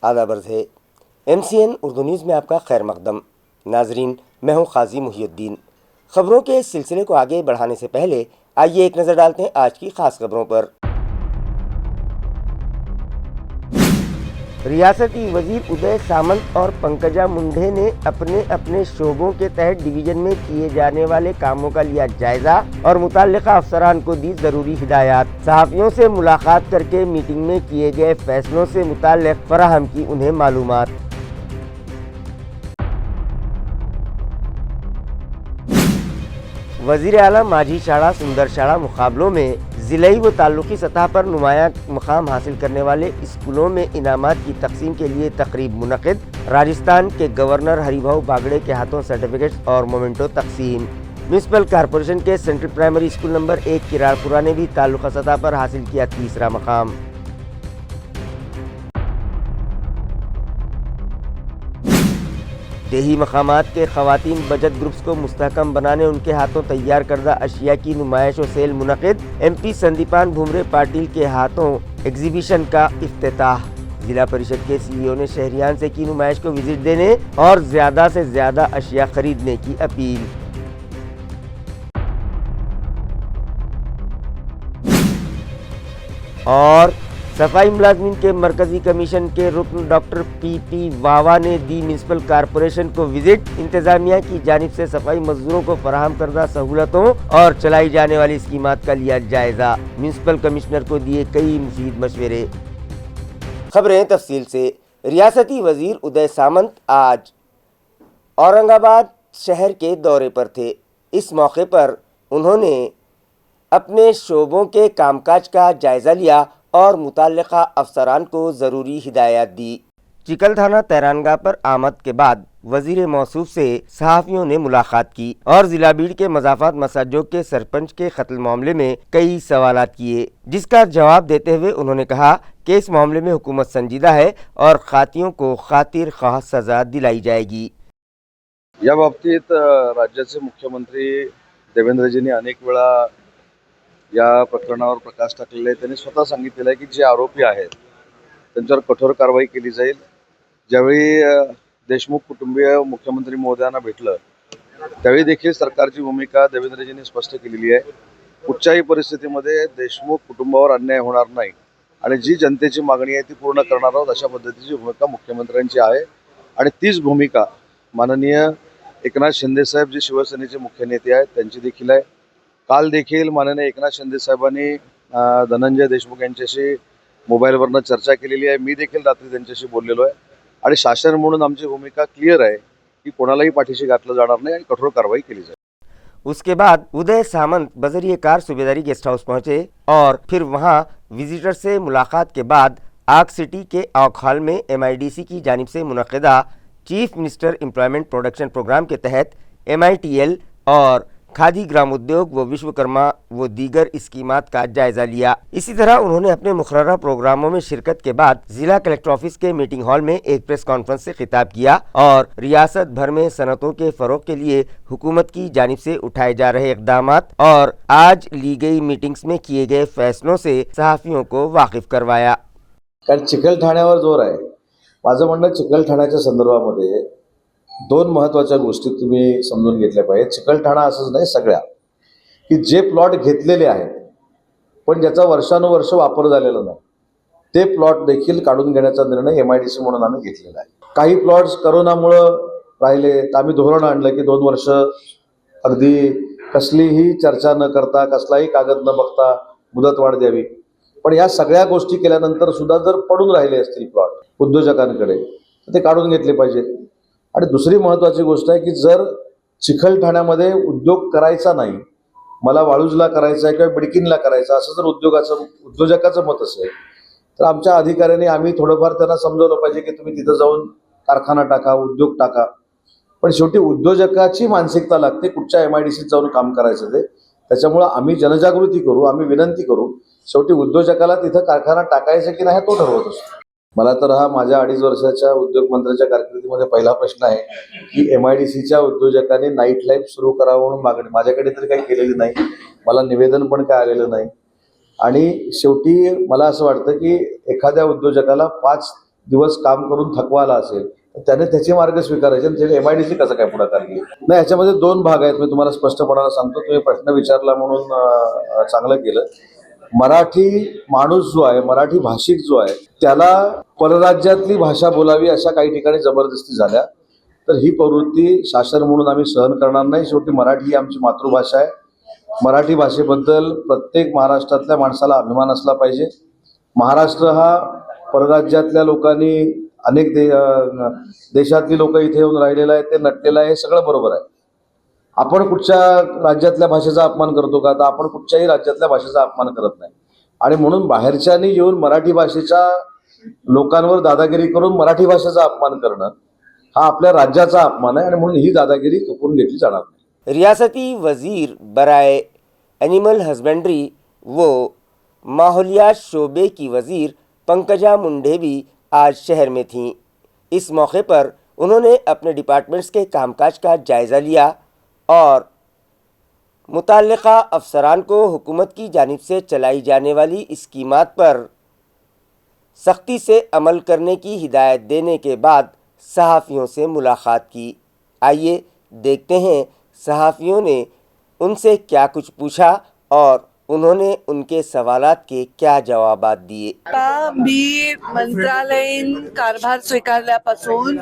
आदाब अर्ज़ है। MCN उर्दू न्यूज़ में आपका खैर मकदम। नाजरीन, मैं हूँ क़ाज़ी मुहियुद्दीन। ख़बरों के इस सिलसिले को आगे बढ़ाने से पहले आइए एक नज़र डालते हैं आज की ख़ास खबरों पर। रियासती वजीर उदय सामंत और पंकजा मुंडे ने अपने अपने शोबों के तहत डिवीज़न में किए जाने वाले कामों का लिया जायजा और मुतल्लिका अफसरान को दी ज़रूरी हिदायत। सहाफ़ियों से मुलाकात करके मीटिंग में किए गए फैसलों से मुतल्लिक़ फराहम की उन्हें मालूमात। वज़ीर आला माजी शाड़ा सुंदर शाड़ा मुकाबलों में ज़िलाई व ताल्लुकी सतह पर नुमाया मकाम हासिल करने वाले स्कूलों में इनामात की तकसीम के लिए तकरीब मुनक़िद। राजस्थान के गवर्नर हरिभाऊ बागड़े के हाथों सर्टिफिकेट्स और मोमेंटो तकसीम। म्यूनसिपल कॉरपोरेशन के सेंट्रल प्राइमरी स्कूल नंबर 1 किराड़पुरा ने भी ताल्लुका सतह पर हासिल किया तीसरा मकाम। देही मकामात के ख़वातीन बचत ग्रुप्स को मुस्तहकम बनाने उनके हाथों तैयार करदा अशिया की नुमाइश व सेल मुनक़िद। MP संदीपान भुमरे पाटिल के हाथों एग्जीबिशन का इफ्तिताह। जिला परिषद के CEO ने शहरियान से की नुमाइश को विजिट देने और ज़्यादा से ज़्यादा अशिया खरीदने की अपील। और सफाई मुलाजमीन के मरकजी कमीशन के रुकन डॉक्टर PP वावा ने दी म्यूनसिपल कॉरपोरेशन को विजिट। इंतजामिया की जानिब से सफाई मजदूरों को फराहम करदा सहूलतों और चलाई जाने वाली स्कीमात का लिया जायजा। म्यूनसिपल कमिश्नर को दिए कई मुफीद मशवरे। खबरें तफसील से। रियासती वजीर उदय सामंत आज औरंगाबाद शहर के दौरे पर थे। इस मौके पर उन्होंने अपने शोबों के कामकाज का जायजा लिया और मुतल्लिका अफसरान को ज़रूरी हिदायत दी। चिकल थाना तैरानगाह पर आमद के बाद वजीर मौसूफ से सहाफ़ियों ने मुलाकात की और जिला बीड़ के मज़ाफ़ात मसाजों के सरपंच के कत्ल मामले में कई सवालात किए, जिसका जवाब देते हुए उन्होंने कहा कि इस मामले में हुकूमत संजीदा है और खातियों को खातिर ख्वाह सज़ा दिलाई जाएगी। या बाबतीत राज्याचे मुख्यमंत्री देवेंद्रजींनी अनेक वेळा या प्रकरणावर प्रकाश टाकलेला आहे। त्यांनी स्वतः सांगितलेलं आहे की जे आरोपी आहेत त्यांच्यावर कठोर कारवाई केली जाईल। ज्यावेळी देशमुख कुटुंबीय मुख्यमंत्री महोदयांना भेटलं त्यावेळी देखील सरकारची भूमिका देवेंद्रजींनी स्पष्ट केलेली आहे। कुठच्याही परिस्थितीमध्ये देशमुख कुटुंबावर अन्याय होणार नाही आणि जी जनतेची मागणी आहे ती पूर्ण करणार आहोत अशा पद्धतीची भूमिका मुख्यमंत्र्यांची आहे आणि तीच भूमिका माननीय एकनाथ शिंदे साहेब जे शिवसेनेचे मुख्य नेते आहेत त्यांची देखील आहे। काल देखील माननीय एकनाथ शिंदे साहेबांनी धनंजय देशमुख यांच्याशी मोबाईलवरनं चर्चा केलेली आहे। मी देखील रात्री त्यांच्याशी बोललेलो आहे आणि शासन म्हणून आमची भूमिका क्लियर आहे की कोणालाही पाठीशी घातलं जाणार नाही आणि कठोर कारवाई केली जाईल। उसके बाद Uday Samant बजरिए car सूबेदारी guest house पहुंचे और फिर वहां विजिटर से मुलाकात के बाद आग सिटी के आउक हॉल में MIDC की जानिब से मुनक़िदा chief minister employment production programme के तहत MITL और खादी ग्रामोद्योग व विश्वकर्मा व दीगर स्कीमात का जायजा लिया। इसी तरह उन्होंने अपने मुकर्रर प्रोग्रामों में शिरकत के बाद जिला कलेक्टर ऑफिस के मीटिंग हॉल में एक प्रेस कॉन्फ्रेंस से खिताब किया और रियासत भर में सनतों के फरोग के लिए हुकूमत की जानिब से उठाए जा रहे इक़दामात और आज ली गई मीटिंग्स में किए गए फैसलों से सहाफ़ियों को वाकिफ करवाया। कारण चिकलठाण्यावर जोर आहे। माझं म्हणणं चिकलठाण्याच्या संदर्भामध्ये दोन महत्त्वाच्या गोष्टी तुम्ही समजून घेतल्या पाहिजे। चिकलठाणा असंच नाही सगळ्या की जे प्लॉट घेतलेले आहेत पण ज्याचा वर्षानुवर्ष वापर झालेला नाही ते प्लॉट देखील काढून घेण्याचा निर्णय MIDC म्हणून आम्ही घेतलेला आहे। काही प्लॉट्स करोनामुळं राहिले तर आम्ही धोरण आणलं की 2 वर्ष अगदी कसलीही चर्चा न करता कसलाही कागद न बघता मुदतवाढ द्यावी। पण या सगळ्या गोष्टी केल्यानंतर सुद्धा जर पडून राहिले असतील प्लॉट उद्योजकांकडे तर ते काढून घेतले पाहिजे। आणि दुसरी महत्त्वाची गोष्ट आहे की जर चिखलठाण्यामध्ये उद्योग करायचा नाही, मला वाळूजला करायचा आहे किंवा बिडकीनला करायचा असं जर उद्योजकाचं मत असेल तर आमच्या अधिकाऱ्यांनी आम्ही थोडंफार त्यांना समजवलं पाहिजे की तुम्ही तिथं जाऊन कारखाना टाका, उद्योग टाका। पण शेवटी उद्योजकाची मानसिकता लागते कुठच्या MIDCत जाऊन काम करायचं ते। त्याच्यामुळे आम्ही जनजागृती करू, आम्ही विनंती करू। शेवटी उद्योजकाला तिथं कारखाना टाकायचा की नाही तो ठरवत असतो। मला तर हा माझ्या 2.5 वर्षाच्या उद्योग मंत्र्याच्या कारकिर्दीमध्ये पहिला प्रश्न आहे की MIDCच्या उद्योजकांनी नाईट लाईफ सुरू करावं म्हणून मागणी माझ्याकडे तरी काही केलेली नाही, मला निवेदन पण काय आलेलं नाही। आणि शेवटी मला असं वाटतं की एखाद्या उद्योजकाला 5 दिवस काम करून थकवा आला असेल तर त्याने त्याचे मार्ग स्वीकारायचे आणि त्याने MIDC कसं काय पुढाकार घेईल. नाही, ह्याच्यामध्ये दोन भाग आहेत. मी तुम्हाला स्पष्टपणाने सांगतो. तुम्ही प्रश्न विचारला म्हणून चांगलं केलं. मराठी माणूस जो आहे, मराठी भाषिक जो आहे, त्याला परराज्यातली भाषा बोलावी अशा काही ठिकाणी जबरदस्ती झाल्या तर ही प्रवृत्ती शासन म्हणून आम्ही सहन करणार नाही. शेवटी मराठी ही आमची मातृभाषा आहे. मराठी भाषेबद्दल प्रत्येक महाराष्ट्रातल्या माणसाला अभिमान असला पाहिजे. महाराष्ट्र हा परराज्यातल्या लोकांनी अनेक देशातली लोक इथे येऊन राहिलेलं आहे, ते नटलेलं आहे, हे सगळं बरोबर आहे. आपण कुठच्या राज्यातल्या भाषेचा अपमान करतो का? तर आपण कुठच्याही राज्यातल्या भाषेचा अपमान करत नाही. आणि म्हणून बाहेरच्यांनी येऊन मराठी भाषेच्या लोकांवर दादागिरी करून मराठी भाषेचा अपमान करणं हा आपल्या राज्याचा अपमान आहे आणि म्हणून ही दादागिरी खपून घेतली जाणार नाही. रियासती वजीर बराए एनिमल हस्बेंड्री व माहौलियात शोबे की वजीर पंकजा मुंडे भी आज शहर में थीं। इस मौके पर उन्होंने अपने डिपार्टमेंट्स के कामकाज का जायज़ा लिया और मुतल्लिका अफसरान को हुकूमत की जानिब से चलाई जाने वाली स्कीमात पर सख्ती से अमल करने की हिदायत देने के बाद सहाफ़ियों से मुलाकात की। आइए देखते हैं सहाफ़ियों ने उनसे क्या कुछ पूछा और उन्होंने उनके सवालात के क्या जवाबात दिए। आता मी मंत्रालयीन कारभार स्वीकारल्यापासून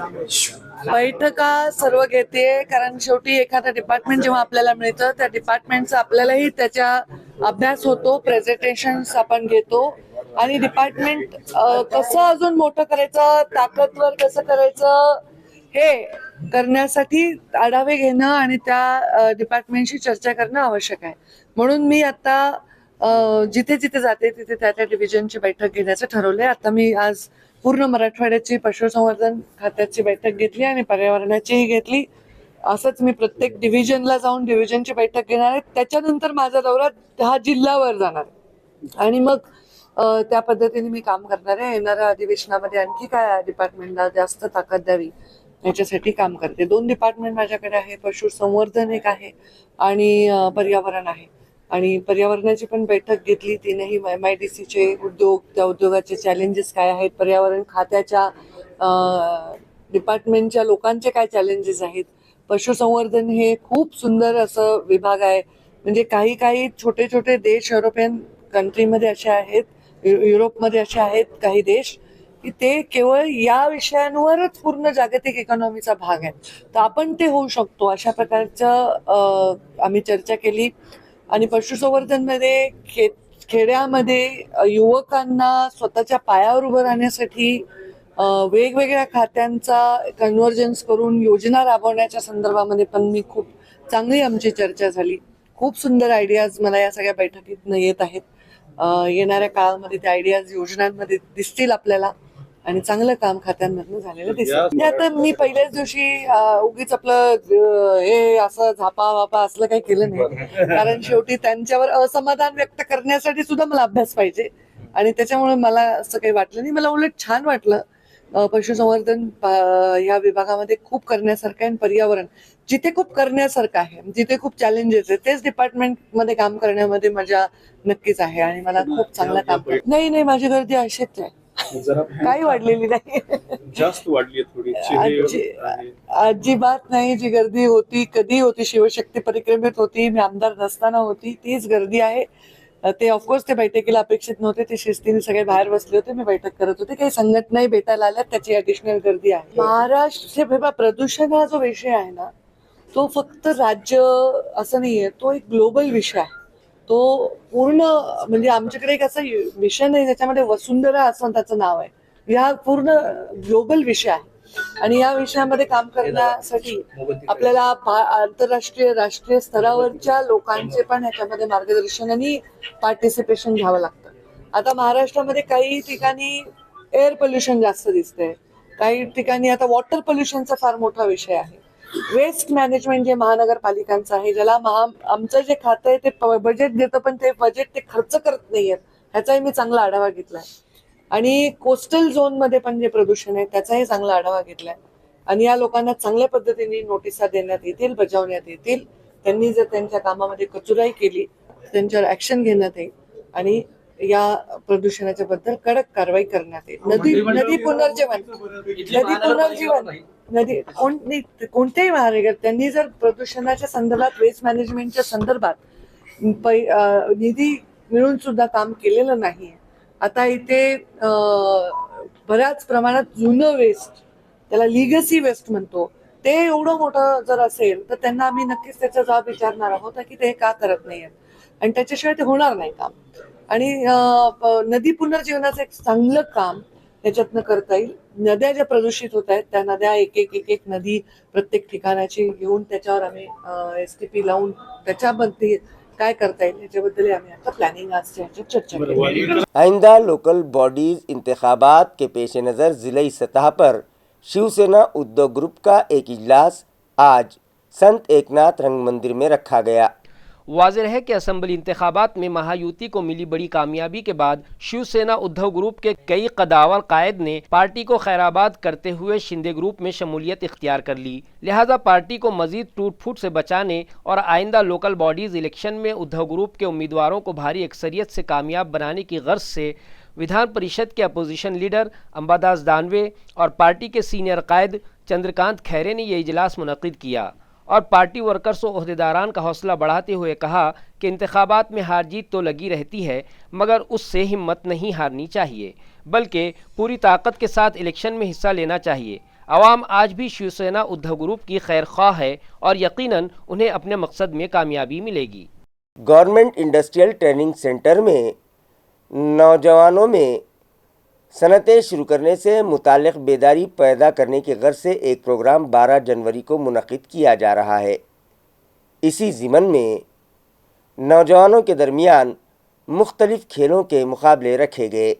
बैठका सर्व घेते, कारण शेवटी एखादं डिपार्टमेंट जेव्हा आपल्याला मिळतं त्या डिपार्टमेंटचा आपल्यालाही त्याच्या अभ्यास होतो, प्रेझेंटेशन्स आपण घेतो आणि डिपार्टमेंट कसं अजून मोठं करायचं, ताकदवर कसं करायचं हे करण्यासाठी आढावे घेणं आणि त्या डिपार्टमेंटशी चर्चा करणं आवश्यक आहे. म्हणून मी आता जिथे जिथे जाते तिथे त्या त्या डिव्हिजनची बैठक घेण्याचं ठरवलंय. आता मी आज पूर्ण मराठवाड्याची पशुसंवर्धन खात्याची बैठक घेतली आणि पर्यावरणाचीही घेतली. असंच मी प्रत्येक डिव्हिजनला जाऊन डिव्हिजनची बैठक घेणार आहे. त्याच्यानंतर माझा दौरा 10 जिल्ह्यावर जाणार आहे आणि मग त्या पद्धतीने मी काम करणार आहे. येणाऱ्या अधिवेशनामध्ये आणखी काय डिपार्टमेंटला जास्त ताकद द्यावी याच्यासाठी काम करते. 2 डिपार्टमेंट माझ्याकडे आहे, पशुसंवर्धन एक आहे आणि पर्यावरण आहे. आणि पर्यावरणाची पण बैठक घेतली. तिनेही MIDCचे उद्योग, त्या उद्योगाचे चॅलेंजेस काय आहेत, पर्यावरण खात्याच्या डिपार्टमेंटच्या लोकांचे काय चॅलेंजेस आहेत. पशुसंवर्धन हे खूप सुंदर असं विभाग आहे. म्हणजे काही काही छोटे छोटे देश युरोपियन कंट्रीमध्ये असे आहेत, युरोपमध्ये असे आहेत काही देश की ते केवळ या विषयांवरच पूर्ण जागतिक इकॉनॉमीचा भाग आहे. तर आपण ते होऊ शकतो अशा प्रकारचं आम्ही चर्चा केली. आणि पशुसंवर्धनमध्ये खेड्यामध्ये युवकांना स्वतःच्या पायावर उभं राहण्यासाठी वेगवेगळ्या खात्यांचा कन्व्हर्जन्स करून योजना राबवण्याच्या संदर्भामध्ये पण मी खूप चांगली आमची चर्चा झाली. खूप सुंदर आयडियाज मला या सगळ्या बैठकीतनं येत आहेत. येणाऱ्या काळामध्ये त्या आयडियाज योजनांमध्ये दिसतील आपल्याला आणि चांगलं काम खात्यांमधनं झालेलं दिसतं. आता मी पहिल्याच दिवशी उगीच आपलं हे असं झापा वापा असलं काही केलं नाही, कारण शेवटी त्यांच्यावर असमाधान व्यक्त करण्यासाठी सुद्धा मला अभ्यास पाहिजे आणि त्याच्यामुळे मला असं काही वाटलं नाही. मला उलट छान वाटलं. पशुसंवर्धन ह्या विभागामध्ये खूप करण्यासारखं आहे आणि पर्यावरण जिथे खूप करण्यासारखं आहे, जिथे खूप चॅलेंजेस आहेत तेच डिपार्टमेंटमध्ये काम करण्यामध्ये मजा नक्कीच आहे आणि मला खूप चांगलं काम नाही माझी गर्दी अशीच आहे, काही वाढलेली नाही. जास्त वाढली थोडी अजिबात नाही. जी गर्दी होती कधी होती, शिवशक्ती परिक्रमेत होती, मी आमदार नसताना होती, तीच गर्दी आहे. ते ऑफकोर्स ते बैठकीला अपेक्षित नव्हते, ते शिस्तीने सगळे बाहेर बसले होते, मी बैठक करत होते. काही संघटनाही भेटायला आल्यात, त्याची ॲडिशनल गर्दी आहे. महाराष्ट्र प्रदूषण हा जो विषय आहे ना, तो फक्त राज्य असं नाहीये, तो एक ग्लोबल विषय आहे. तो पूर्ण म्हणजे आमच्याकडे एक असा विषय नाही ज्याच्यामध्ये वसुंधरा असं त्याचं नाव आहे. या पूर्ण ग्लोबल विषय आहे आणि या विषयामध्ये काम करण्यासाठी आपल्याला आंतरराष्ट्रीय राष्ट्रीय स्तरावरच्या लोकांचे पण ह्याच्यामध्ये मार्गदर्शन आणि पार्टिसिपेशन घ्यावं लागतं. आता महाराष्ट्रामध्ये काही ठिकाणी एअर पोल्युशन जास्त दिसतंय, काही ठिकाणी आता वॉटर पोल्युशनचा फार मोठा विषय आहे. वेस्ट मॅनेजमेंट जे महानगरपालिकांचं आहे, ज्याला आमचं जे खातं आहे ते बजेट देतं पण ते बजेट ते खर्च करत नाहीयेत, ह्याचाही मी चांगला आढावा घेतलाय. आणि कोस्टल झोनमध्ये पण जे प्रदूषण आहे त्याचाही चांगला आढावा घेतलाय आणि या लोकांना चांगल्या पद्धतीने नोटिसा देण्यात येतील, बजावण्यात येतील. त्यांनी जर त्यांच्या कामामध्ये कचुराई केली त्यांच्यावर ऍक्शन घेण्यात येईल आणि या प्रदूषणाच्या बद्दल कडक कारवाई करण्यात येईल. नदी पुनर्जीवन कोणत्याही महानगर त्यांनी जर प्रदूषणाच्या संदर्भात वेस्ट मॅनेजमेंटच्या संदर्भात निधी मिळून सुद्धा काम केलेलं नाहीये. आता इथे बऱ्याच प्रमाणात जुनं वेस्ट, त्याला लिगसी वेस्ट म्हणतो, ते एवढं मोठं जर असेल तर त्यांना आम्ही नक्कीच त्याचा जबाब विचारणार आहोत की ते का करत नाहीयेत, आणि त्याच्याशिवाय ते होणार नाही काम. आणि नदी पुनर्जीवनाचं एक चांगलं काम त्याच्यातनं करता येईल. नद्या ज्या प्रदूषित होत आहेत त्या नद्या एक एक नदी प्रत्येक ठिकाणाची घेऊन त्याच्यावर आम्ही STP लावून त्याच्यामध्ये काय करता येईल याच्याबद्दल आम्ही आता प्लॅनिंग आज चर्चा केली. आइंदा लोकल बॉडीज इंतखाबात के पेश नज़र ज़िली सतह पर शिवसेना उद्धव ग्रुप का एक इजलास आज संत एकनाथ रंग मंदिर में रखा गया। वाज़ेह है कि असम्बली इंतखाबात में महायुति को मिली बड़ी कामयाबी के बाद शिवसेना उद्धव ग्रुप के कई कदावर कायद ने पार्टी को खैराबाद करते हुए शिंदे ग्रुप में शमूलियत इख्तियार कर ली। लिहाजा पार्टी को मजीद टूट फूट से बचाने और आइंदा लोकल बॉडीज़ इलेक्शन में उद्धव ग्रुप के उम्मीदवारों को भारी अक्सरियत से कामयाब बनाने की गर्ज से विधान परिषद के अपोजिशन लीडर अंबादास दानवे और पार्टी के सीनियर कायद चंद्रकांत खैरे ने यह इजलास मुनक़िद किया और पार्टी वर्कर्स और अहदेदारान का हौसला बढ़ाते हुए कहा कि इंतखाबात में हार जीत तो लगी रहती है, मगर उससे हिम्मत नहीं हारनी चाहिए, बल्कि पूरी ताकत के साथ इलेक्शन में हिस्सा लेना चाहिए। आवाम आज भी शिवसेना उद्धव ग्रुप की खैर ख्वाह है और यकीनन उन्हें अपने मकसद में कामयाबी मिलेगी। गवर्नमेंट इंडस्ट्रियल ट्रेनिंग सेंटर में नौजवानों में सनतें शुरू करने से मुताल्लिक़ बेदारी पैदा करने की गर्ज से एक प्रोग्राम 12 जनवरी को मुनक़िद किया जा रहा है। इसी ज़िमन में नौजवानों के दरमियान मुख्तलिफ़ खेलों के मुकाबले रखे गए।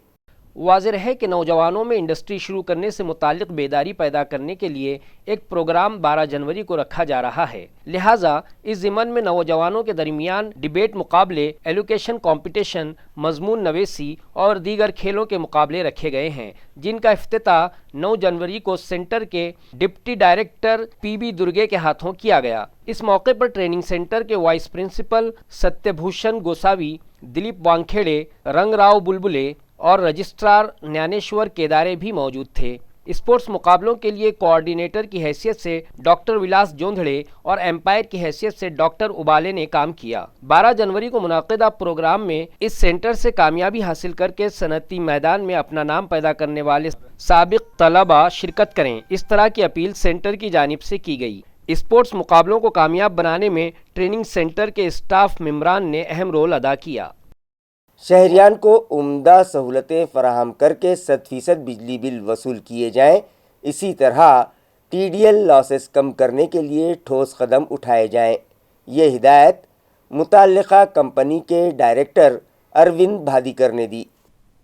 वाज़ेह है कि नौजवानों में इंडस्ट्री शुरू करने से मुताल्लिक़ बेदारी पैदा करने के लिए एक प्रोग्राम 12 जनवरी को रखा जा रहा है। लिहाजा इस ज़िमन में नौजवानों के दरमियान डिबेट मुकाबले, एलोकेशन कंपटीशन, मजमून नवेसी और दीगर खेलों के मुकाबले रखे गए हैं, जिनका इफ्तिताह 9 जनवरी को सेंटर के डिप्टी डायरेक्टर PB दुर्गे के हाथों किया गया। इस मौके पर ट्रेनिंग सेंटर के वाइस प्रिंसिपल सत्यभूषण गोसावी, दिलीप वानखेड़े, रंगराव बुलबुले और रजिस्ट्रार ज्ञानेश्वर केदारे भी मौजूद थे। स्पोर्ट्स मुकाबलों के लिए कोऑर्डिनेटर की हैसियत से डॉक्टर विलास जोंधड़े और एम्पायर की हैसियत से डॉक्टर उबाले ने काम किया। 12 जनवरी को मुनाकिदा प्रोग्राम में इस सेंटर से कामयाबी हासिल करके सनती मैदान में अपना नाम पैदा करने वाले साबिक तलबा शिरकत करें, इस तरह की अपील सेंटर की जानिब से की गई। स्पोर्ट्स मुकाबलों को कामयाब बनाने में ट्रेनिंग सेंटर के स्टाफ मेंबरान ने अहम रोल अदा किया। शहरियान को उम्दा सहूलतें फराहम करके 100% बिजली बिल वसूल किए जाएँ। इसी तरह TDL लॉसेस कम करने के लिए ठोस कदम उठाए जाएँ। ये हिदायत मुताल्लिक़ा कंपनी के डायरेक्टर अरविंद भादीकर ने दी।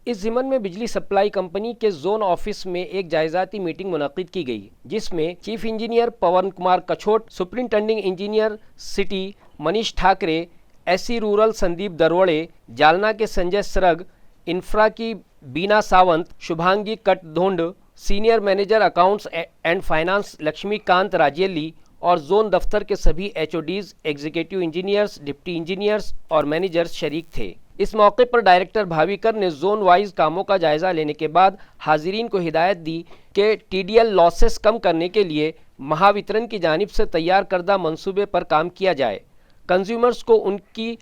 इस ज़िमन में बिजली सप्लाई कंपनी के जोन ऑफिस में एक जायज़ाती मीटिंग मुनक़िद की गई, जिसमें chief engineer Pawan Kumar Kachhot, superintending engineer city Manish Thackeray, SC rural Sandeep Darwade, Jalna के संजय सरग, इंफ्रा की Bina Sawant, Shubhangi Katdhond, senior manager accounts and finance Laxmikant Rajeli और जोन दफ्तर के सभी HODs, executive engineers, deputy engineers और मैनेजर्स शरीक थे। इस मौके पर डायरेक्टर भाविकर ने जोन वाइज कामों का जायज़ा लेने के बाद हाजिरीन को हिदायत दी कि TDL लॉसेस कम करने के लिए महावितरण की जानिब से तैयार करदा मंसूबे पर काम किया जाए। कंज्यूमर्स को उनकी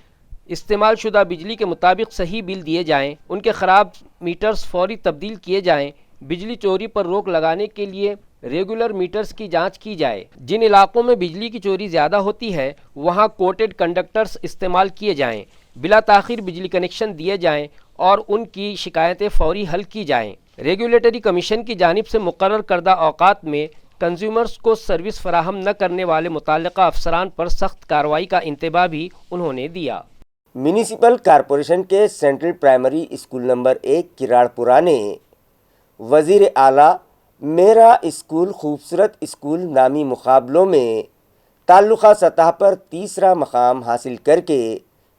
इस्तेमाल शुदा बिजली के मुताबिक सही बिल दिए जाएं, उनके ख़राब मीटर्स फौरी तब्दील किए जाएं, बिजली चोरी पर रोक लगाने के लिए रेगुलर मीटर्स की जांच की जाए। जिन इलाकों में बिजली की चोरी ज़्यादा होती है वहां कोटेड कंडक्टर्स इस्तेमाल किए जाएं, बिला ताख़ीर बिजली कनेक्शन दिए जाएं और उनकी शिकायतें फौरी हल की जाएं। रेगुलेटरी कमीशन की जानिब से मुकर्रर करदा औकात में कंज्यूमर्स को सर्विस फराहम न करने वाले मुताल्लिक़ा अफसरान पर सख्त कार्रवाई का इंतबाह भी उन्होंने दिया। म्यूनिसिपल कॉरपोरेशन के सेंट्रल प्राइमरी स्कूल नंबर 1 किराड़पुरा ने वज़ीर आला मेरा स्कूल खूबसूरत स्कूल नामी मुकाबलों में ताल्लुक़ा सतह पर तीसरा मकाम हासिल करके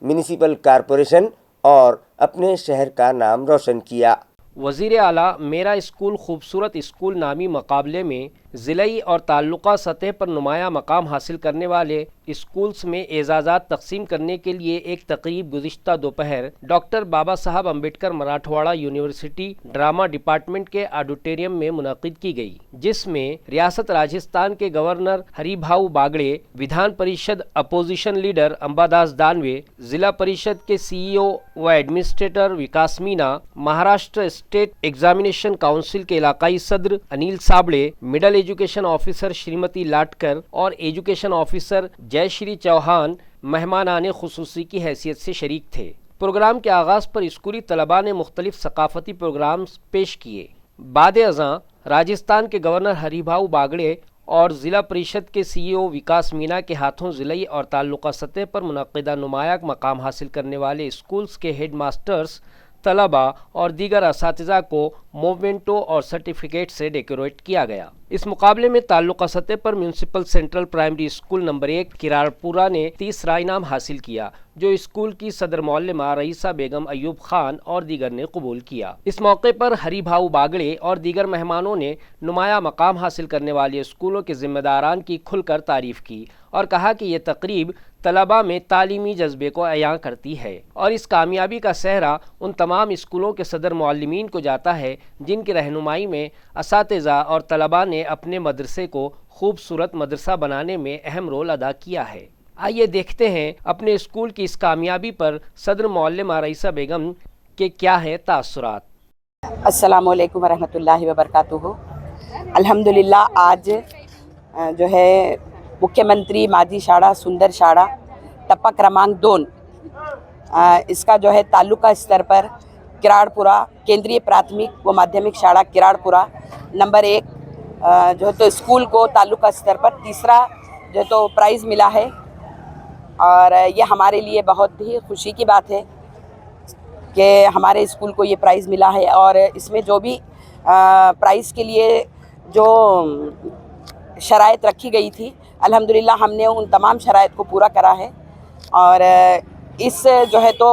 म्यूनिसिपल कॉरपोरेशन और अपने शहर का नाम रोशन किया। वज़ीर आला मेरा स्कूल खूबसूरत स्कूल नामी मुकाबले में ज़िले और ताल्लुक़ा सतह पर नुमाया मकाम हासिल करने वाले स्कूल्स में एजाज़ात तकसीम करने के लिए एक तकरीब गुज़िश्ता दोपहर डॉक्टर बाबा Saheb Ambedkar Marathwada university drama department के ऑडिटोरियम में मुनक़िद की गई, जिसमें रियासत राजस्थान के governor Haribhau Bagde, Vidhan Parishad opposition leader Ambadas Danve, जिला परिषद के CEO व administrator Vikas Meena, Maharashtra state examination council के इलाकाई सदर Anil Sabde, middle education officer Shrimati Latkar और एजुकेशन ऑफिसर जयश्री चौहान मेहमानाने खुसूसी की हैसियत से शरीक थे। प्रोग्राम के आगाज़ पर स्कूली तलबा ने मुख्तलिफ सकाफ़ती प्रोग्राम्स पेश किए। बाद अज़ां राजस्थान के गवर्नर हरिभाऊ बागड़े और ज़िला परिषद के CEO विकास मीना के हाथों ज़िलाई और ताल्लुक़ा सतह पर मुनक़्क़िदा नुमाया मकाम हासिल करने वाले स्कूल्स के हेड मास्टर्स, तलबा और दीगर असातिज़ा को मोमेंटो और सर्टिफिकेट से डेकोरेट किया गया। इस मुकाबले में ताल्लुक़ा सतह पर municipal central primary school number 1 किराड़पुरा ने तीसरा इनाम हासिल किया, जो स्कूल की सदर मौलमा रईसा बेगम अयूब खान और दीगर ने कबूल किया। इस मौके पर हरिभाऊ बागड़े और दीगर मेहमानों ने नुमाया मकाम हासिल करने वाले स्कूलों के जिम्मेदारान की खुलकर तारीफ की और कहा कि ये तकरीब तलबा में तालीमी जज्बे को अयां करती है और इस कामयाबी का सेहरा उन तमाम स्कूलों के सदर मौल्लिमीन को जाता है जिनकी रहनुमाई में असातिज़ा और तलबा ने अपने मदरसे को खूबसूरत मदरसा बनाने में अहम रोल अदा किया है। आइए देखते हैं अपने स्कूल की इस कामयाबी पर सदर मौल्लिमा रईसा बेगम के क्या है तासुरात। अस्सलामु अलैकुम वरहमतुल्लाहि वबरकातुहू। अल्हम्दुलिल्लाह आज जो है मुख्यमंत्री माझी शाळा सुंदर शाळा टप्पा क्रमांक 2 इसका जो है तालुका स्तर पर किराड़पुरा केंद्रीय प्राथमिक व माध्यमिक शाळा किराड़पुरा नंबर 1 जो है तो स्कूल को तालुका स्तर पर तीसरा जो है तो प्राइज़ मिला है और ये हमारे लिए बहुत ही खुशी की बात है कि हमारे स्कूल को ये प्राइज़ मिला है। और इसमें जो भी प्राइज़ के लिए जो शराइत रखी गई थी, अल्हम्दुलिल्लाह हमने उन तमाम शराइत को पूरा करा है और इस जो है तो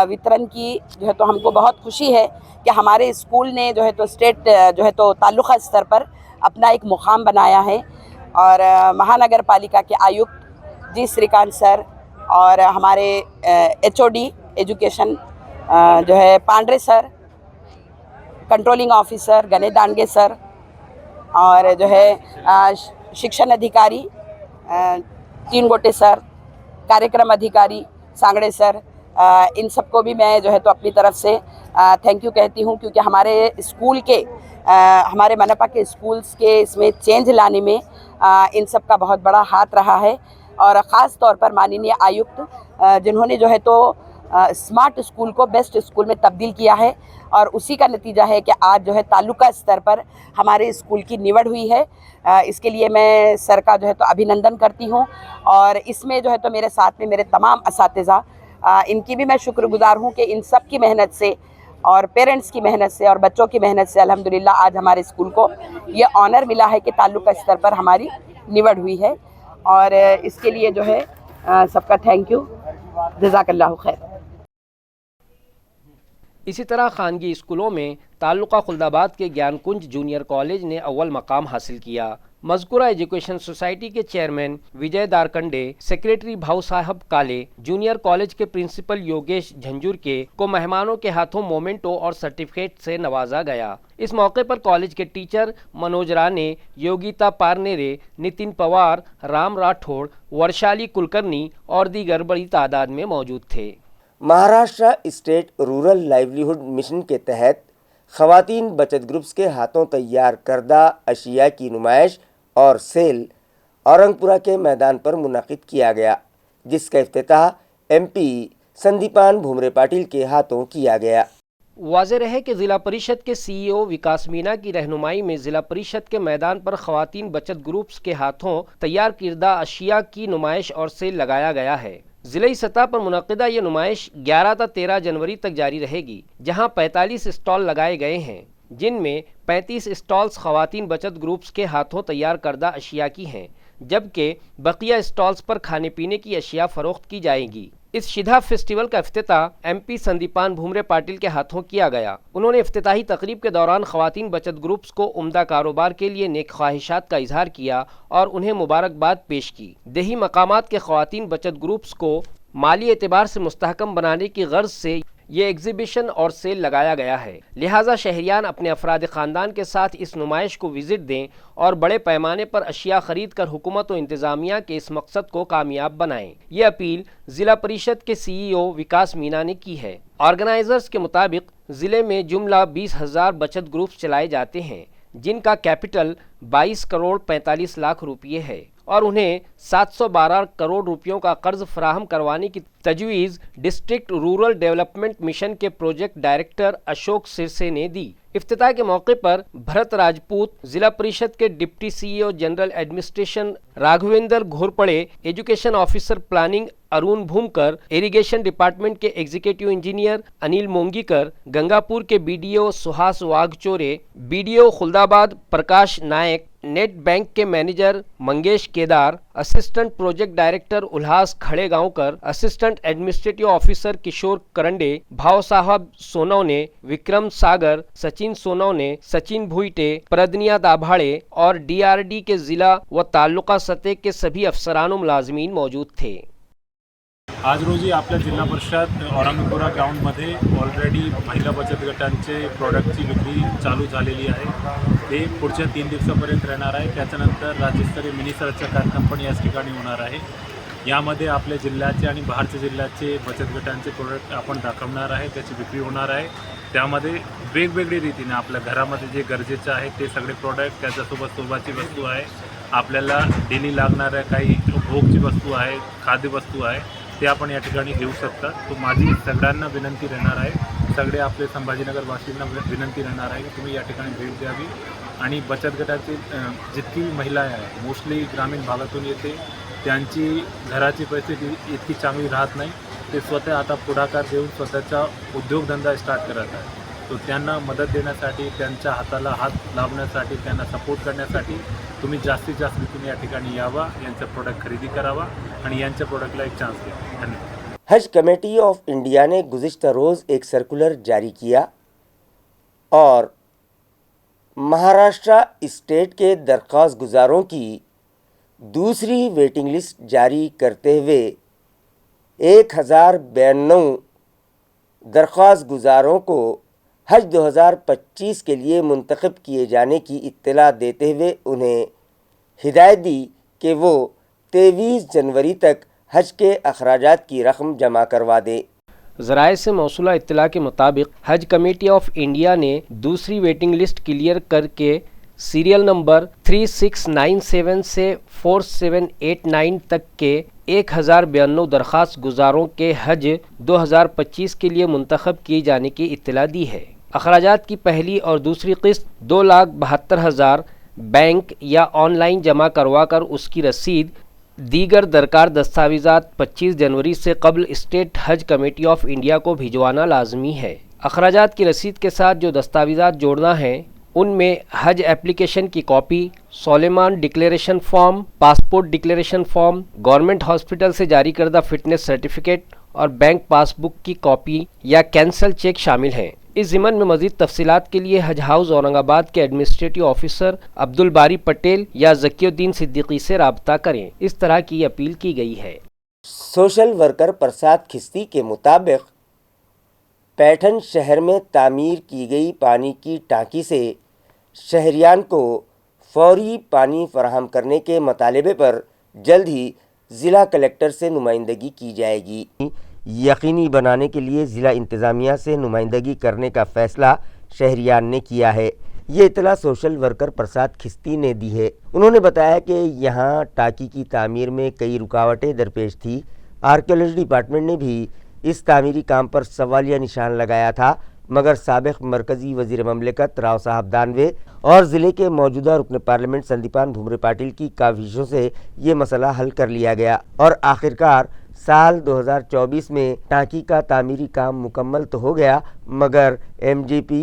वितरण की जो है तो हमको बहुत खुशी है कि हमारे स्कूल ने जो है तो स्टेट जो है तो तालुका स्तर पर अपना एक मुकाम बनाया है। और महानगर पालिका के आयुक्त जी श्रीकांत सर और हमारे HOD एजुकेशन जो है पांड्रे सर, कंट्रोलिंग ऑफिसर गणे दांडगे सर और जो है शिक्षण अधिकारी 3 गोटे सर, कार्यक्रम अधिकारी सांगड़े सर, इन सबको भी मैं जो है तो अपनी तरफ से थैंक यू कहती हूँ, क्योंकि हमारे स्कूल के हमारे मनपा के स्कूल्स के इसमें चेंज लाने में इन सब का बहुत बड़ा हाथ रहा है। और ख़ास तौर पर माननीय आयुक्त जिन्होंने जो है तो स्मार्ट स्कूल को बेस्ट स्कूल में तब्दील किया है और उसी का नतीजा है कि आज जो है तालुका स्तर पर हमारे स्कूल की निवड़ हुई है। इसके लिए मैं सर का जो है तो अभिनंदन करती हूँ और इसमें जो है तो मेरे साथ में मेरे तमाम असातिज़ा इनकी भी मैं शुक्रगुजार हूँ कि इन सब की मेहनत से और पेरेंट्स की मेहनत से और बच्चों की मेहनत से अल्हम्दुलिल्लाह आज हमारे स्कूल को ये ऑनर मिला है कि तालुका स्तर पर हमारी निवड़ हुई है और इसके लिए जो है सबका थैंक यू, जज़ाकल्लाहु खैर। इसी तरह खानगी स्कूलों में ताल्लुका खुल्दाबाद के ज्ञानकुंज जूनियर कॉलेज ने अव्वल मकाम हासिल किया। मज़कूरा एजुकेशन सोसाइटी के चेयरमैन विजय दारकंडे, सेक्रेटरी भाऊ साहब काले, जूनियर कॉलेज के प्रिंसिपल योगेश झंझुरके को मेहमानों के हाथों मोमेंटो और सर्टिफिकेट से नवाजा गया। इस मौके पर कॉलेज के टीचर मनोज राणे, योगिता पारनेरे, नितिन पवार, राम राठौड़, वर्षाली कुलकर्णी और दीगर बड़ी तादाद में मौजूद थे। Maharashtra state rural livelihood mission के तहत ख़वातीन बचत ग्रुप्स के हाथों तैयार करदा अशिया की नुमाइश और सेल औरंगपुरा के मैदान पर मुनक़िद किया गया, जिसका इफ्तिताह MP संदीपान भुमरे पाटिल के हाथों किया गया। वाज़ेह रहे कि ज़िला परिषद के CEO विकास मीना की रहनुमाई में ज़िला परिषद के मैदान पर ख़वातीन बचत ग्रुप्स के हाथों तैयार किरदा अशिया की नुमाइश और सेल लगाया गया है। ज़िलाई सतह पर मुनक़िदा ये नुमाइश 11 से 13 जनवरी तक जारी रहेगी, जहां 45 स्टॉल लगाए गए हैं, जिनमें 35 स्टॉल्स ख़वातीन बचत ग्रुप्स के हाथों तैयार करदा अशिया की हैं, जबकि बकिया स्टॉल्स पर खाने पीने की अशिया फ़रोख्त की जाएगी। इस शिधा फेस्टिवल का इफ्तिताह MP संदीपान भूमरे पाटिल के हाथों किया गया। उन्होंने इफ्तिताही तकरीब के दौरान खवातीन बचत ग्रुप्स को उम्दा कारोबार के लिए नेक ख्वाहिशात का इजहार किया और उन्हें मुबारकबाद पेश की। देही मकामात के खवातीन बचत ग्रुप्स को माली एतबार से मुस्तहकम बनाने की गर्ज से ये एग्जीबिशन और सेल लगाया गया है, लिहाजा शहरियान अपने अफराद ख़ानदान के साथ इस नुमाइश को विजिट दें और बड़े पैमाने पर अशिया खरीद कर हुकूमत और इंतज़ामिया के इस मकसद को कामयाब बनाएं। ये अपील ज़िला परिषद के CEO विकास मीना ने की है। ऑर्गेनाइजर्स के मुताबिक ज़िले में जुमला 20,000 बचत ग्रुप्स चलाए जाते हैं, जिनका कैपिटल 22 करोड़ 45 लाख रुपये है और उन्हें 712 करोड़ रुपयों का कर्ज फराहम करवाने की तजवीज़ डिस्ट्रिक्ट रूरल डेवलपमेंट मिशन के प्रोजेक्ट डायरेक्टर अशोक सिरसे ने दी। इफ्तिताह के मौके पर भरत राजपूत, जिला परिषद के deputy CEO general administration Raghavendra Ghorpade, education officer planning Arun Bhoomkar, irrigation department के एग्जीक्यूटिव इंजीनियर अनिल मोंगीकर, गंगापुर के BDO Suhas Waghchore, BDO Khuldabad Prakash Nayak, net bank के manager Mangesh Kedar, assistant project director Ulhas Khadegaonkar, assistant administrative officer Kishore Karande, Bhau Saheb Sonawane, Vikram सागर, सचिन सोनवने, सचिन भुईटे, प्रदनिया दाभाड़े और DRD के जिला व ताल्लुका सतह के सभी अफसरान व मुलाजमीन मौजूद थे। आज रोजी आपल्या जिल्हा परिषद औरंगापुरा ग्राउंडमध्ये ऑलरेडी महिला बचत गटांचे प्रोडक्टची विक्री चालू झालेली आहे। ते पुढच्या 3 दिवसापर्यंत राहणार आहे। त्याच्यानंतर राज्यस्तरीय मिनी सरचा कार्यक्रम पण याच ठिकाणी होणार आहे। यामध्ये आपल्या जिल्ह्याचे आणि बाहेरच्या जिल्ह्याचे बचत गटांचे प्रोडक्ट आपण दाखवणार आहे, त्याची विक्री होणार आहे। त्यामध्ये वेगवेगळ्या रीतीने आपल्या घरामध्ये जे गरजेचे आहे ते सगळे प्रोडक्ट, त्याच्यासोबत शोभाची वस्तू आहे, आपल्याला डेली लागणाऱ्या काही भोगची वस्तू आहे, खाद्य वस्तू आहे, ते आपण या ठिकाणी घेऊ शकता। तो माझी सगळ्यांना विनंती राहणार आहे, सगळे आपले संभाजीनगर वासींना विनंती राहणार आहे की तुम्ही या ठिकाणी भेट द्यावी आणि बचत गटाची जितकी महिला आहे मोस्टली ग्रामीण भागातून येते, त्यांची घराची परिस्थिती इतकी चांगली राहत नाही, ते स्वतः आता पुढाकार देऊन स्वतःचा उद्योगधंदा स्टार्ट करत आहे। तो त्यांना मदत देण्यासाठी, त्यांच्या हाताला हात लावण्यासाठी, त्यांना सपोर्ट करण्यासाठी तुम्ही जास्तीत जास्त रीतीने या ठिकाणी यावा, यांचं प्रोडक्ट खरेदी करावा आणि यांच्या प्रोडक्टला एक चान्स द्या। धन्यवाद। हज कमेटी ऑफ इंडिया ने गुज़िश्ता रोज़ एक सर्कुलर जारी किया और महाराष्ट्र स्टेट के दरख्वास्त गुज़ारों की दूसरी वेटिंग लिस्ट जारी करते हुए 1092 दरख्वास्त गुज़ारों को हज 2025 के लिए मुंतखब किए जाने की इत्तला देते हुए उन्हें हिदायत दी कि वो 23 जनवरी तक हज के अखराजात की रकम जमा करवा दें। ज़राए से मौसूला इत्तला के मुताबिक हज कमेटी ऑफ इंडिया ने दूसरी वेटिंग लिस्ट क्लियर करके सीरियल नंबर 3697 से 4789 तक के 1092 दरख्वास्त गुज़ारों के हज 2025 के लिए मुंतखब किए जाने की इत्तला दी है। अखराजात की पहली और दूसरी किस्त 2,72,000 बैंक या ऑनलाइन जमा करवा कर उसकी रसीद दीगर दरकार दस्तावेज़ात 25 जनवरी से कबल स्टेट हज कमेटी ऑफ इंडिया को भिजवाना लाजमी है। अखराजात की रसीद के साथ जो दस्तावेज़ात जोड़ना है उनमें हज एप्लीकेशन की copy, solemn declaration form, passport declaration form, government hospital से जारी करदा फिटनेस सर्टिफिकेट और बैंक पासबुक की कॉपी या कैंसल चेक शामिल हैं। इस ज़िमन में मज़ीद तफसीलात के लिए हज हाउस औरंगाबाद के एडमिनिस्ट्रेटिव ऑफिसर अब्दुल बारी पटेल या ज़कीउद्दीन सिद्दीकी से रब्ता करें, इस तरह की अपील की गई है। सोशल वर्कर प्रसाद खिस्ती के मुताबिक पैठन शहर में तामीर की गई पानी की टांकी से शहरियान को फौरी पानी फराहम करने के मुतालबे पर जल्द ही ज़िला कलेक्टर से नुमाइंदगी की जाएगी। यकीनी बनाने के लिए ज़िला इंतज़ामिया से नुमाइंदगी करने का फ़ैसला शहरियान ने किया है। ये इतला सोशल वर्कर प्रसाद खिस्ती ने दी है। उन्होंने बताया कि यहाँ टांकी की तामीर में कई रुकावटें दरपेश थी। आर्कियोलॉजी डिपार्टमेंट ने भी इस तामीरी काम पर सवालिया निशान लगाया था, मगर साबिक़ मरकज़ी वज़ीर ममलिकत राव साहब दानवे और ज़िले के मौजूदा रुकन पार्लियामेंट संदीपान भूमरे पाटिल की काविशों से ये मसला हल कर लिया गया और आखिरकार साल 2024 में टांकी का तामीरी काम मुकम्मल तो हो गया, मगर MGP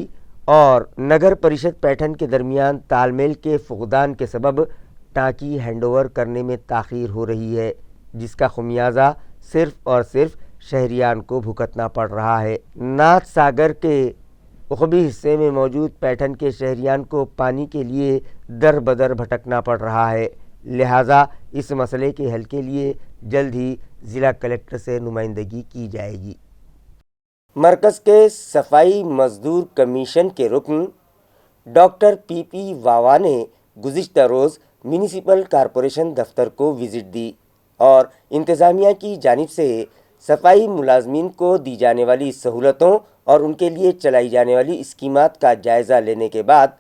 और नगर परिषद पैठन के दरमियान तालमेल के फुक़दान के सबब टांकी हैंडओवर करने में ताख़ीर हो रही है, जिसका खुमियाजा सिर्फ़ और सिर्फ शहरियान को भुगतना पड़ रहा है। नाथ सागर के उखबी हिस्से में मौजूद पैठन के शहरियान को पानी के लिए दर बदर भटकना पड़ रहा है। लिहाजा इस मसले के हल के लिए जल्द ही ज़िला कलेक्टर से नुमाइंदगी की जाएगी। मरकज़ के सफाई मजदूर कमीशन के रुकन डॉक्टर पीपी वावा ने गुज़िश्ता रोज़ म्यूनिसिपल कॉरपोरेशन दफ्तर को विज़िट दी और इंतज़ामिया की जानिब से सफाई मुलाजमीन को दी जाने वाली सहूलतों और उनके लिए चलाई जाने वाली स्कीमात का जायज़ा लेने के बाद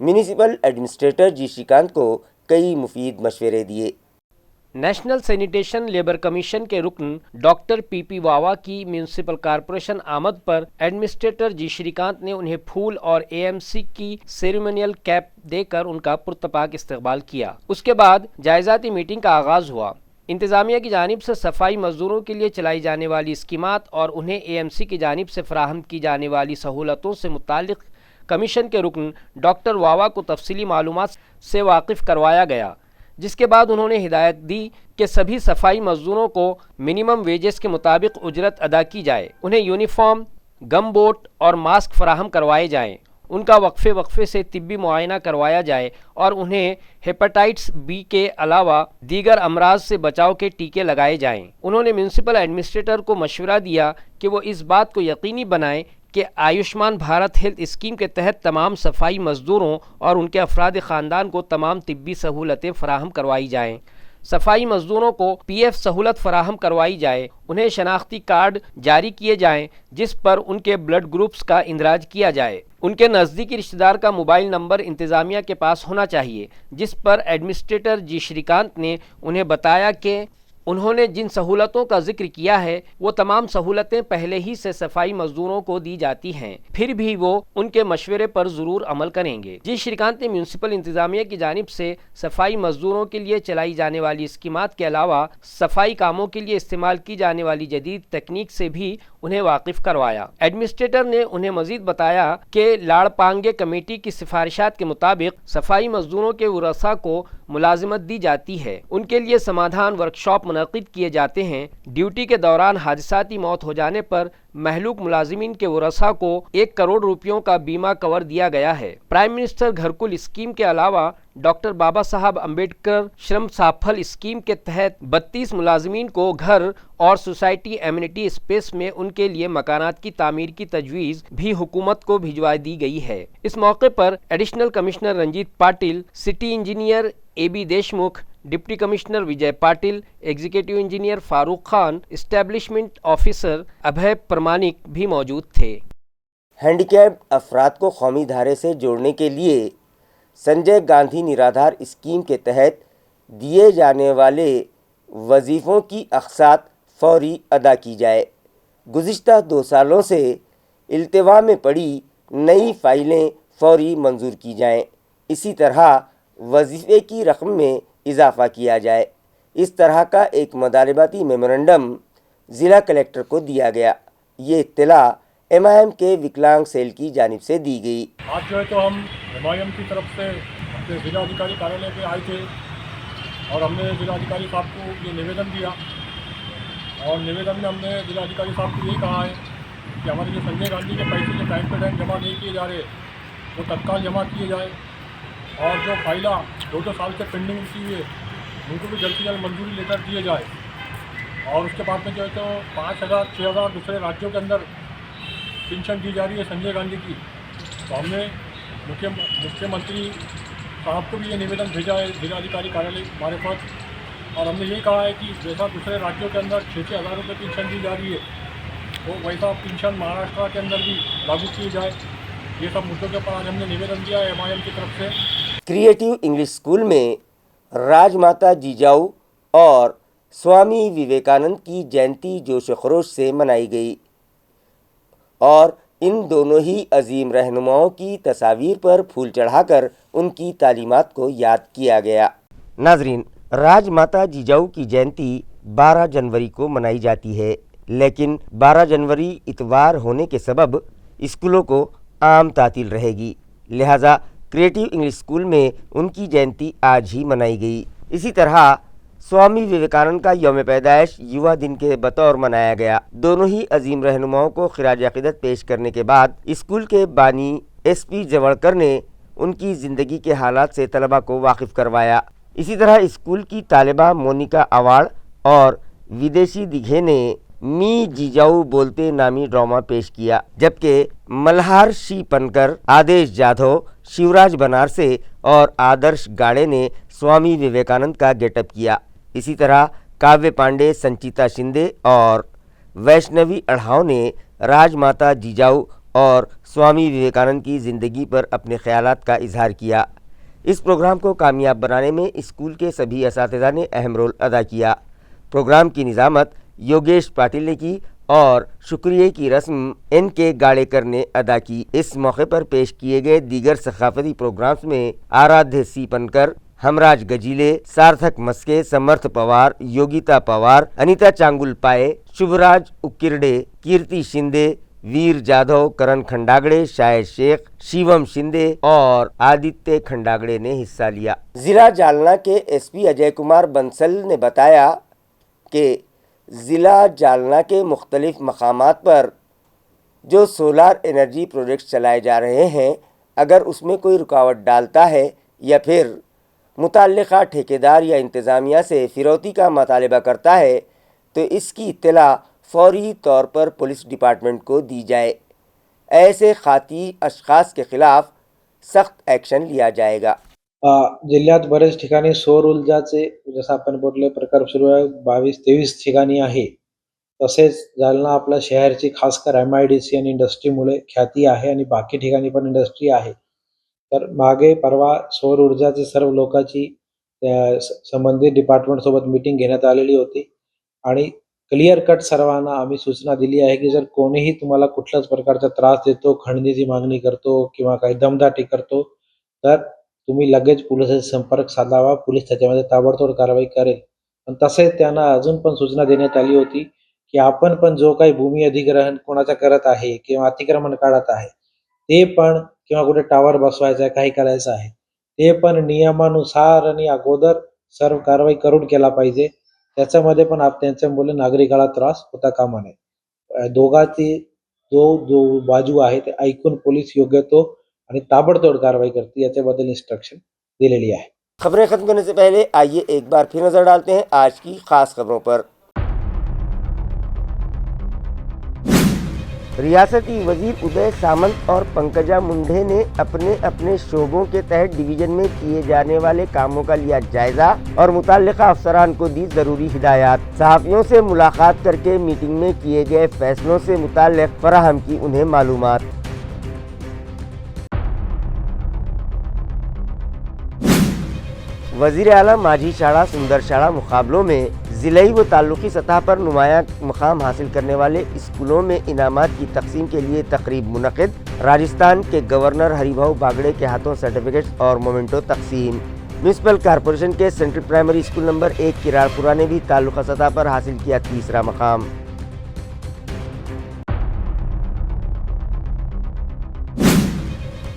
म्यूनिसिपल एडमिनिस्ट्रेटर जी श्रीकांत को कई मुफीद मशवरे दिए। नेशनल सैनिटेशन लेबर कमीशन के रुकन डॉक्टर पीपी वावा की म्यूनिसिपल कॉरपोरेशन आमद पर एडमिनिस्ट्रेटर जी श्रीकांत ने उन्हें फूल और एएमसी की सेरेमोनियल कैप देकर उनका पुरतपाक इस्तकबाल किया। उसके बाद जायज़ाती मीटिंग का आगाज़ हुआ। इंतज़ामिया की जानिब से सफाई मजदूरों के लिए चलाई जाने वाली स्कीमात और उन्हें एएमसी की जानिब से फराहम की जाने वाली सहूलतों से मुतालिक कमीशन के रुकन डॉक्टर वावा को तफसीली मालूमात से वाकिफ़ करवाया गया, जिसके बाद उन्होंने हिदायत दी कि सभी सफाई मजदूरों को मिनिमम वेजेस के मुताबिक उजरत अदा की जाए, उन्हें यूनिफॉर्म, गम बोट और मास्क फराहम करवाए जाएँ, उनका वक्फे से तिब्बी मुआयना करवाया जाए और उन्हें हेपेटाइटिस बी के अलावा दीगर अमराज से बचाव के टीके लगाए जाएं। उन्होंने म्यूनिसिपल एडमिनिस्ट्रेटर को मशवरा दिया कि वो इस बात को यकीनी बनाएं कि आयुष्मान भारत हेल्थ स्कीम के तहत तमाम सफाई मजदूरों और उनके अफराद ख़ानदान को तमाम तिब्बी सहूलतें फराहम करवाई जाएँ। सफाई मजदूरों को पीएफ सहूलत फराहम करवाई जाए, उन्हें शनाख्ती कार्ड जारी किए जाएं जिस पर उनके ब्लड ग्रुप्स का इंदराज किया जाए। उनके नज़दीकी रिश्तेदार का मोबाइल नंबर इंतज़ामिया के पास होना चाहिए, जिस पर एडमिनिस्ट्रेटर जी श्रीकांत ने उन्हें बताया कि उन्होंने जिन सहूलतों का जिक्र किया है वो तमाम सहूलतें पहले ही से सफाई मजदूरों को दी जाती हैं, फिर भी वो उनके मशवरे पर ज़रूर अमल करेंगे। जी श्रीकांत ने म्यूनिसिपल इंतज़ामिया की जानिब से सफाई मजदूरों के लिए चलाई जाने वाली स्कीमात के अलावा सफाई कामों के लिए इस्तेमाल की जाने वाली जदीद तकनीक से भी उन्हें वाकिफ़ करवाया। एडमिनिस्ट्रेटर ने उन्हें मजीद बताया कि लाड़पांगे कमेटी की सिफारिशात के मुताबिक सफाई मजदूरों के वरसा को मुलाजिमत दी जाती है, उनके लिए समाधान वर्कशॉप मुनक़िद किए जाते हैं। ड्यूटी के दौरान हादसाती मौत हो जाने पर महलूक मुलाजिमीन के वरसा को 1 करोड़ रुपयों का बीमा कवर दिया गया है। प्राइम मिनिस्टर घरकुल स्कीम के अलावा डॉक्टर बाबा साहब अम्बेडकर श्रम साफल स्कीम के तहत 32 मुलाजिमीन को घर और सोसाइटी एमिनिटी स्पेस में उनके लिए मकानात की तामीर की तजवीज़ भी हुकूमत को भिजवा दी गई है। इस मौके पर additional commissioner Ranjeet Patil, city engineer AB Deshmukh, deputy commissioner Vijay Patil, executive engineer Farooq Khan, establishment officer Abhay Pramanik भी मौजूद थे। हैंडीकैप्ड अफराद को कौमी धारे से जोड़ने के लिए संजय गांधी निराधार स्कीम के तहत दिए जाने वाले वजीफ़ों की अक़सात फौरी अदा की जाए। गुज़िश्ता 2 सालों से इल्तिवा में पड़ी नई फ़ाइलें फौरी मंजूर की जाएं। इसी तरह वजीफ़े की रकम में इजाफ़ा किया जाए। इस तरह का एक मुतालबाती मेमोरेंडम ज़िला कलेक्टर को दिया गया। ये इत्तला MIM के विकलांग सेल की जानिब से दी गई। आज जो है तो हम MIM की तरफ से अपने जिलाधिकारी कार्यालय पे आए थे और हमने जिलाधिकारी साहब को ये निवेदन दिया और निवेदन में हमने जिलाधिकारी साहब को यही कहा है कि हमारे जो संजय गांधी के पैसे जो टाइम पे टाइम जमा नहीं किए जा रहे वो तत्काल जमा किए जाए और जो फाइला 2 साल से पेंडिंग की हुई है उनको भी जल्द से जल्द मंजूरी लेटर दिए जाए और उसके बाद में जो है तो 5,000 6,000 दूसरे राज्यों के अंदर पेंशन दी जा रही है संजय गांधी की। तो हमने मुख्यमंत्री साहब को भी ये निवेदन भेजा है जिलाधिकारी कार्यालय हमारे पास और हमने ये कहा है कि जैसा दूसरे राज्यों के अंदर 6,000 रुपये पेंशन दी जा रही है तो वैसा पेंशन महाराष्ट्र के अंदर भी लागू की जाए। ये सब मुद्दों के ऊपर आज हमने निवेदन दिया है MIM की तरफ से। क्रिएटिव इंग्लिश स्कूल में राजमाता जिजाऊ और स्वामी विवेकानंद की जयंती जोश खरोश से मनाई गई और इन दोनों ही अजीम रहनुमाओं की तस्वीर पर फूल चढ़ाकर उनकी तालीमात को याद किया गया। नाजरीन, राजमाता जिजाऊ की जयंती 12 जनवरी को मनाई जाती है, लेकिन 12 जनवरी इतवार होने के सबब स्कूलों को आम तातील रहेगी। लिहाजा क्रिएटिव इंग्लिश स्कूल में उनकी जयंती आज ही मनाई गई। इसी तरह स्वामी विवेकानंद का यौम पैदाइश युवा दिन के बतौर मनाया गया। दोनों ही अजीम रहनुमाओं को खिराज अकीदत पेश करने के बाद स्कूल के बानी SP जवड़कर ने उनकी ज़िंदगी के हालात से तलबा को वाकिफ़ करवाया। इसी तरह स्कूल की तालिबा मोनिका अवार्ड और विदेशी दिघे ने मी जीजाऊ बोलते नामी ड्रामा पेश किया, जबकि मल्हार शी पनकर, आदेश जाधव, शिवराज बनारसे और आदर्श गाड़े ने स्वामी विवेकानंद का गेटअप किया। इसी तरह काव्य पांडे, संचिता शिंदे और वैष्णवी अढ़ाव ने राजमाता जीजाऊ और स्वामी विवेकानंद की ज़िंदगी पर अपने ख्यालात का इजहार किया। इस प्रोग्राम को कामयाब बनाने में स्कूल के सभी असातिज़ा ने अहम रोल अदा किया। प्रोग्राम की निज़ामत योगेश पाटिल ने की और शुक्रिया की रस्म NK गाड़ेकर ने अदा की। इस मौके पर पेश किए गए दीगर सकाफती प्रोग्राम्स में आराध्य सी पनकर, हमराज गजीले, सार्थक मस्के, समर्थ पवार, योगिता पवार, अनीता चांगुल पाए, शुभराज उकिरडे, कीर्ति शिंदे, वीर जाधव, करण खंडागड़े, शायद शेख, शिवम शिंदे और आदित्य खंडागड़े ने हिस्सा लिया। जिला जालना के SP अजय कुमार बंसल ने बताया कि ज़िला जालना के मुख्तलिफ मकामात पर जो सोलार एनर्जी प्रोजेक्ट्स चलाए जा रहे हैं, अगर उसमें कोई रुकावट डालता है या फिर मुतल्लिका ठेकेदार या इंतज़ामिया से फिरौती का मुतालबा करता है तो इसकी इत्तला फौरी तौर पर पुलिस डिपार्टमेंट को दी जाए। ऐसे खाती अशखास के खिलाफ सख्त एक्शन लिया जाएगा। जिल्ह्यात बरेच ठिकाणी सौर ऊर्जाचे जसं आपण बोलले प्रकार सुरू आहे, 22-23 ठिकाणी आहे. तसेच जालना आपल्या शहराची खासकर MIDC आणि इंडस्ट्रीमुळे ख्याती आहे आणि बाकी ठिकाणी पण इंडस्ट्री आहे. तर मागे परवा सौर ऊर्जाचे सर्व लोकांची संबंधित डिपार्टमेंट सोबत मीटिंग घेण्यात आलेली होती आणि क्लिअर कट सर्वांना आम्ही सूचना दिली आहे की जर कोणीही तुम्हाला कुठल्याच प्रकारचा त्रास देतो, खंडणीची मागणी करतो किंवा काही दमदाटी करतो तर तुम्ही लगेच पोलिसांचा संपर्क साधावा. पोलीस त्याच्यामध्ये ताबडतोब कारवाई करेल. पण तसेच त्यांना अजून पण सूचना देण्यात आली होती की आपण पण जो काही भूमी अधिग्रहण कोणाचा करत आहे किंवा अतिक्रमण काढत आहे ते पण किंवा कुठे टावर बसवायचा आहे, काही करायचं आहे ते पण नियमानुसार आणि अगोदर सर्व कारवाई करून केला पाहिजे. त्याच्यामध्ये पण त्यांच्यामुळे नागरिकाला त्रास होता कामा नये. दोघांची जो बाजू आहे ते ऐकून पोलीस योग्य तो आणि ताबडतोब कारवाई करते याच्याबद्दल इंस्ट्रक्शन दिलेली आहे. खबरें खत्म करने से पहले आइए एक बार फिर नजर डालते हैं आज की खास खबरों पर। रियासती वजीर उदय सामंत और पंकजा मुंडे ने अपने अपने शोबों के तहत डिवीजन में किए जाने वाले कामों का लिया जायजा और मुताल्लिका अफसरान को दी जरूरी हिदायत। सहाफियों से मुलाकात करके मीटिंग में किए गए फैसलों से मुताल्लिक फराहम की उन्हें मालूमात। वज़ीर आला माझी शाड़ा सुंदर शाड़ा मुकाबलों में ज़िलाई व ताल्लुकी सतह पर नुमायां मुकाम हासिल करने वाले स्कूलों में इनामात की तकसीम के लिए तकरीब मुनक़िद। राजस्थान के गवर्नर हरिभाऊ बागड़े के हाथों सर्टिफिकेट्स और मोमेंटो तकसीम। म्यूनसिपल कॉरपोरेशन के सेंट्रल प्राइमरी स्कूल नंबर 1 किराड़पुरा ने भी ताल्लुका सतह पर हासिल किया तीसरा मकाम।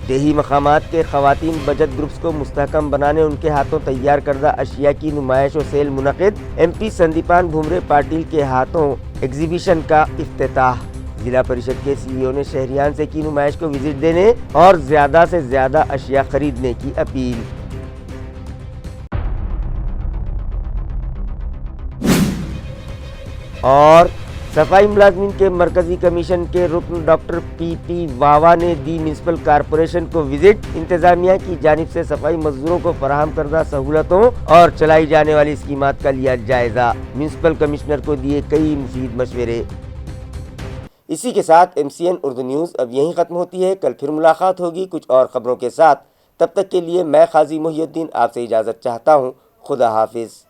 देही मकामात के ख़वातीन बचत ग्रुप्स को मुस्तहकम बनाने उनके हाथों तैयार करदा अशिया की नुमाइश व सेल मुनक़िद। MP संदीपान भुमरे पाटिल के हाथों एग्जीबिशन का इफ्तिताह। जिला परिषद के CEO ने शहरियान से की नुमाइश को विजिट देने और ज़्यादा से ज़्यादा अशिया खरीदने की अपील। और सफाई मुलाजमीन के मरकजी कमीशन के रुकन डॉक्टर PP वावा ने दी म्यूनसिपल कॉरपोरेशन को विजिट। इंतजामिया की जानिब से सफाई मजदूरों को फराहम करदा सहूलतों और चलाई जाने वाली स्कीमात का लिया जायजा। म्यूनसिपल कमिश्नर को दिए कई मुफीद मशवरे। इसी के साथ MCN उर्दू न्यूज़ अब यहीं ख़त्म होती है। कल फिर मुलाकात होगी कुछ और ख़बरों के साथ। तब तक के लिए मैं काजी मोहिउद्दीन आपसे इजाज़त चाहता हूँ। खुदा हाफिज़।